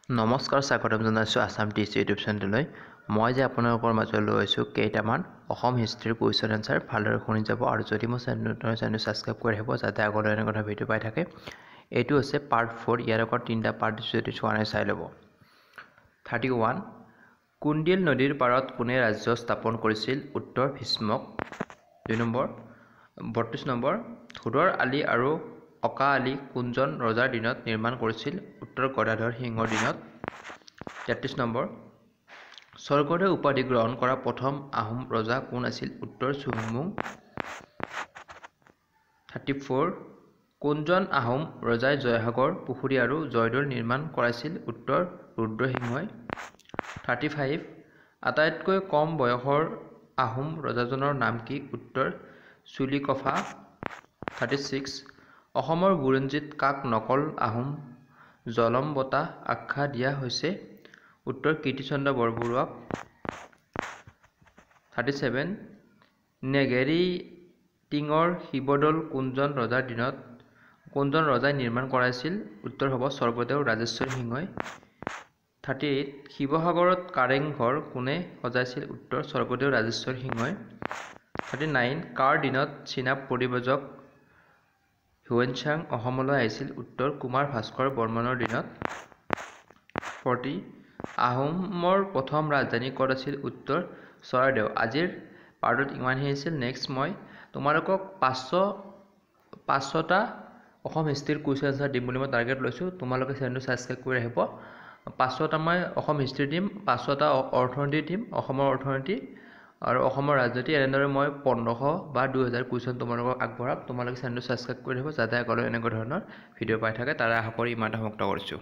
নমস্কাৰ স্বাগতম জনাইছোঁ আসাম টিচি ইউটিউব চেনেললৈ। মই যে আপোনালোকৰ মাজলৈ লৈ আহিছোঁ কেইটামান অসম হিষ্ট্ৰীৰ কুৱেশ্যন এনচাৰ ভালদৰে শুনি যাব আৰু যদি মোৰ চেনেল ছাবস্ক্ৰাইব কৰি আহিব যাতে আগলৈ এনে কথা ভিডিঅ' পাই থাকে। এইটো হৈছে পাৰ্ট 4, ইয়াৰ আগত 3টা পাৰ্ট যদি চোৱা নাই চাই ল'ব। 31 কুন্দিল নদীৰ পাৰত কোনে ৰাজ্য স্থাপন কৰিছিল? উত্তৰ ভীষ্মক। 2 নম্বৰ 32 নম্বৰ ধুৰৰ আলি আৰু অকা আলি কোনজন ৰজাৰ দিনত নিৰ্মাণ কৰিছিল? উত্তৰ গদাধৰ সিংহৰ দিনত। 33 নম্বৰ স্বৰ্গদেউ উপাধি গ্ৰহণ কৰা প্ৰথম আহোম ৰজা কোন আছিল? উত্তৰ চুহুংমুং। 34 কোনজন আহোম ৰজাই জয়সাগৰ পুখুৰী আৰু জয়দৌল নিৰ্মাণ কৰাইছিল? উত্তৰ ৰুদ্ৰসিংহই। 35 আটাইতকৈ কম বয়সৰ আহোম ৰজাজনৰ নাম কি? উত্তৰ চুলিকফা। 36 অসমৰ বুৰঞ্জীত কাক নকল আহোম জলম বঁটা আখ্যা দিয়া হৈছে? উত্তৰ কীৰ্তিচন্দ্ৰ বৰবৰুৱাক। 37 নেঘেৰিটিঙৰ শিৱদৌল কোনজন ৰজাই নিৰ্মাণ কৰাইছিল? উত্তৰ হ'ব স্বৰ্গদেউ ৰাজেশ্বৰ সিংহই। 38 শিৱসাগৰত কাৰেংঘৰ কোনে সজাইছিল? উত্তৰ স্বৰ্গদেউ ৰাজেশ্বৰ সিংহই। 39 কাৰ দিনত চীনা পৰিব্ৰাজক হিউৱেনচাং অসমলৈ আহিছিল? উত্তৰ কুমাৰ ভাস্কৰ বৰ্মনৰ দিনত। 40 আহোমৰ প্ৰথম ৰাজধানী ক'ত আছিল? উত্তৰ চৰাইদেউ। আজিৰ পাৰ্টত ইমানখিনি আছিল। নেক্সট মই তোমালোকক 500টা অসম হিষ্ট্ৰীৰ কুৱেশ্যন এনচাৰ দিম বুলি মই টাৰ্গেট লৈছোঁ। তোমালোকে চেনেলটো ছাবস্ক্ৰাইব কৰি আহিব। 500টা মই অসম হিষ্ট্ৰী দিম, 500টা অৰ্থনীতি দিম, অসমৰ অৰ্থনীতি আৰু অসমৰ ৰাজনীতি, এনেদৰে মই 1500 বা 2000 কুৱেশ্যন তোমালোকক আগবঢ়াম। তোমালোকে চেনেলটো ছাবস্ক্ৰাইব কৰি আহিব যাতে আগলৈ এনেকুৱা ধৰণৰ ভিডিঅ' পাই থাকে। তাৰে আশা কৰি ইমানতে সমাপ্ত কৰিছোঁ।